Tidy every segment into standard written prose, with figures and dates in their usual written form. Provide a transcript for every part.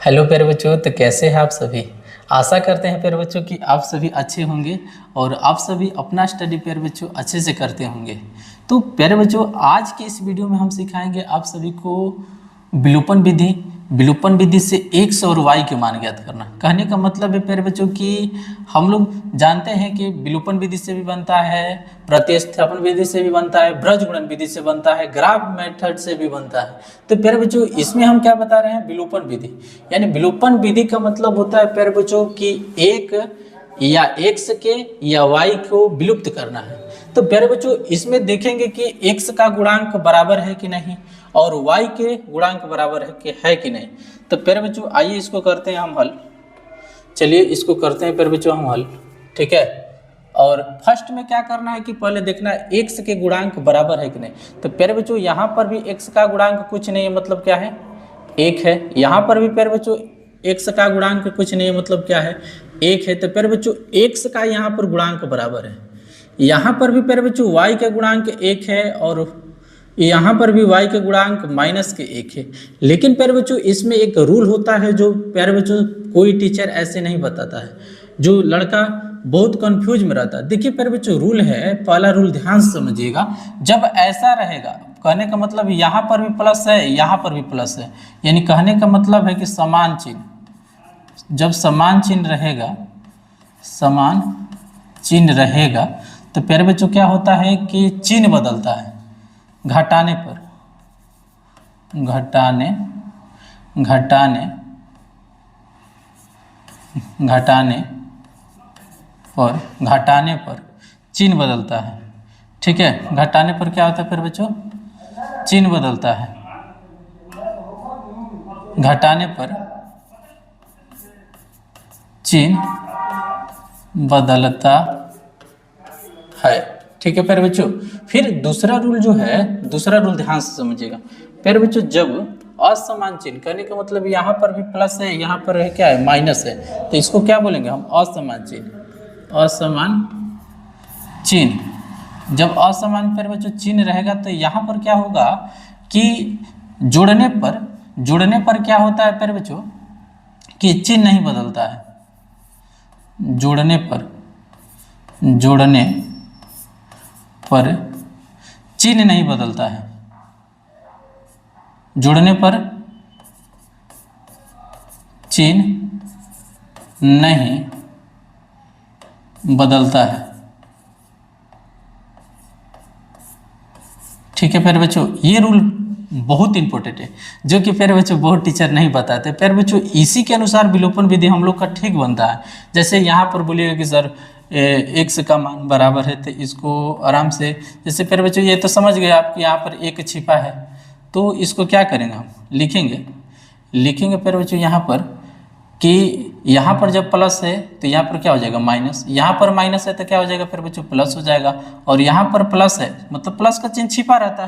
Hello प्यारे बच्चों, तो कैसे हैं आप सभी। आशा करते हैं प्यारे बच्चों कि आप सभी अच्छे होंगे और आप सभी अपना स्टडी प्यारे बच्चों अच्छे से करते होंगे। तो प्यारे बच्चों, आज के इस वीडियो में हम सिखाएंगे आप सभी को विलोपन विधि से x और y के मान ज्ञात करना। कहने का मतलब है प्यारे बच्चों कि हम लोग जानते हैं कि विलोपन विधि से भी बनता है, प्रतिस्थापन विधि से भी बनता है, ब्रज गुणन विधि से बनता है, ग्राफ मेथड से भी बनता है। तो प्यारे बच्चों, इसमें हम क्या बता रहे हैं, विलोपन विधि। यानी विलोपन विधि का मतलब होता है प्यारे बच्चों कि एक या x के या y को विलुप्त करना है। तो प्यारे बच्चों, इसमें देखेंगे कि x का गुणांक बराबर है कि नहीं और y के गुणांक बराबर है कि नहीं। तो प्यारे बच्चों, आइए इसको करते हैं हम हल। चलिए इसको करते हैं प्यारे बच्चों हम हल, ठीक है। और फर्स्ट में क्या करना है कि पहले देखना है x के गुणांक बराबर है कि नहीं। तो प्यारे बच्चों, यहाँ पर भी x का गुणांक कुछ नहीं है, मतलब क्या है, 1 है। यहाँ पर भी प्यारे बच्चों x का गुणांक कुछ नहीं है, मतलब क्या है, 1 है। तो प्यारे बच्चों, x का यहाँ पर गुणांक बराबर है। यहाँ पर भी प्यारे बच्चों y का गुणांक 1 है और यहाँ पर भी y के गुणांक -1 है। लेकिन प्यारे बच्चों, इसमें एक रूल होता है जो प्यारे बच्चों कोई टीचर ऐसे नहीं बताता है, जो लड़का बहुत कंफ्यूज में रहता है। देखिए प्यारे बच्चों, रूल है, पहला रूल ध्यान से समझिएगा। जब ऐसा रहेगा, कहने का मतलब यहाँ पर भी प्लस है, यहाँ पर भी प्लस है, यानी कहने का मतलब है कि समान चिन्ह, जब समान चिन्ह रहेगा तो प्यारे बच्चों क्या होता है कि चिन्ह बदलता है। घटाने पर चिन्ह बदलता है, ठीक है। घटाने पर क्या होता है फिर बच्चों, चिन्ह बदलता है। घटाने पर चिन्ह बदलता है, ठीक है प्यारे बच्चों। फिर दूसरा रूल जो है, दूसरा रूल ध्यान से समझिएगा प्यारे बच्चों। जब असमान चिन्ह, कहने का मतलब यहाँ पर भी प्लस है, यहाँ पर है क्या है, माइनस है, तो इसको क्या बोलेंगे हम, असमान चिन्ह। जब असमान प्यारे बच्चों चिन्ह रहेगा तो यहाँ पर क्या होगा कि जोड़ने पर क्या होता है प्यारे बच्चों कि चिन्ह नहीं बदलता है। जोड़ने पर चिन्ह नहीं बदलता है। जोड़ने पर चिन्ह नहीं बदलता है, ठीक है प्यारे बच्चों। ये रूल बहुत इंपॉर्टेंट है, जो कि प्यारे बच्चों बहुत टीचर नहीं बताते। प्यारे बच्चों, इसी के अनुसार विलोपन विधि हम लोग का ठीक बनता है। जैसे यहाँ पर बोलिएगा कि सर x का मान बराबर है, तो इसको आराम से, जैसे प्यारे बच्चों ये तो समझ गए आप कि यहाँ पर 1 छिपा है, तो इसको क्या करेंगे, हम लिखेंगे प्यारे बच्चों यहाँ पर कि यहाँ पर जब प्लस है तो यहाँ पर क्या हो जाएगा, माइनस। यहाँ पर माइनस है तो क्या हो जाएगा प्यारे बच्चों, प्लस हो जाएगा। और यहाँ पर प्लस है, मतलब प्लस का चिन्ह छिपा रहता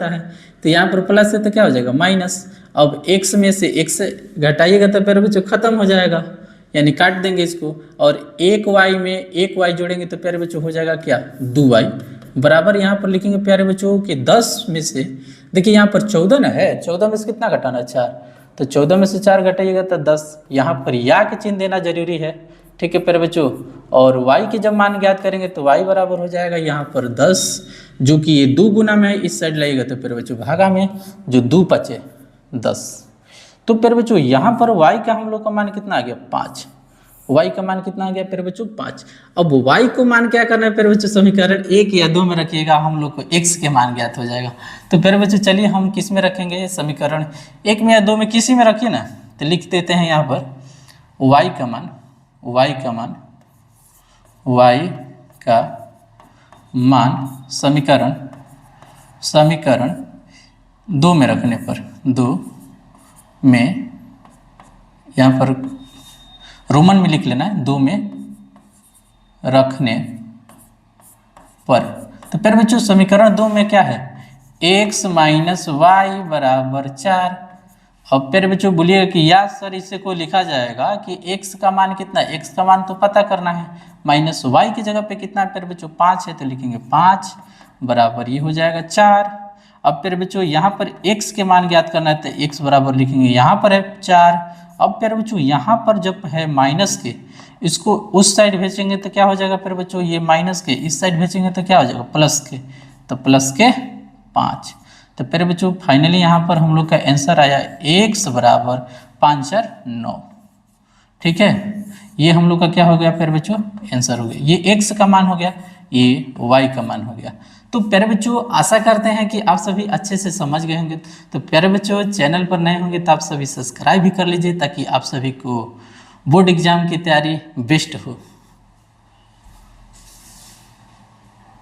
है, तो यहाँ पर प्लस है तो क्या हो जाएगा, माइनस। अब x में से x घटाइएगा तो प्यारे बच्चों खत्म हो जाएगा, यानी काट देंगे इसको। और 1y में 1y जोड़ेंगे तो प्यारे बच्चों हो जाएगा क्या, 2y बराबर। यहाँ पर लिखेंगे प्यारे बच्चों कि 10 में से, देखिए यहाँ पर 14 ना है, 14 में से कितना घटाना, 4, तो 14 में से 4 घटाइएगा तो 10। यहाँ पर या के चिन्ह देना जरूरी है, ठीक है प्यारे बच्चों। और y के जब मान ज्ञात करेंगे तो y बराबर हो जाएगा यहाँ पर 10, जो कि ये 2 गुना में इस साइड लगेगा तो प्यारे बच्चों भागा में, जो 2 पचे 10। तो प्यारे बच्चों यहाँ पर y का हम लोग का मान कितना आ गया, 5। y का मान कितना आ गया प्यारे बच्चों, 5। अब y को मान क्या करना है प्यारे बच्चों, समीकरण 1 या 2 में रखिएगा, हम लोग को x के मान ज्ञात हो जाएगा। तो प्यारे बच्चों चलिए हम किस में रखेंगे, समीकरण 1 में या 2 में, किसी में रखिए ना। तो लिख देते हैं यहाँ पर y का मान समीकरण 2 में रखने पर, 2 में यहाँ पर रोमन में लिख लेना है, 2 में रखने पर। तो प्यारे बच्चों समीकरण 2 में क्या है, x माइनस वाई बराबर 4। अब प्यारे बच्चों बोलिएगा कि या सर इससे को लिखा जाएगा कि x का मान कितना है, x का मान तो पता करना है, माइनस वाई की जगह पे कितना है प्यारे बच्चों, 5 है, तो लिखेंगे 5 बराबर ये हो जाएगा 4। अब फिर बच्चों यहाँ पर x के मान ज्ञात करना है तो x बराबर लिखेंगे, यहाँ पर है 4। अब फिर बच्चों यहाँ पर जब है माइनस के, इसको उस साइड भेजेंगे तो क्या हो जाएगा फिर बच्चों, ये माइनस के इस साइड भेजेंगे तो क्या हो जाएगा प्लस के, तो प्लस के 5। तो फिर बच्चों फाइनली यहाँ पर हम लोग का आंसर आया x बराबर 5 4 9। ठीक है, ये हम लोग का क्या हो गया फिर बच्चों आंसर हो गया। ये x का मान हो गया, ये y का मान हो गया। तो प्यारे बच्चों आशा करते हैं कि आप सभी अच्छे से समझ गए होंगे। तो प्यारे बच्चों चैनल पर नए होंगे तो आप सभी सब्सक्राइब भी कर लीजिए ताकि आप सभी को बोर्ड एग्जाम की तैयारी बेस्ट हो।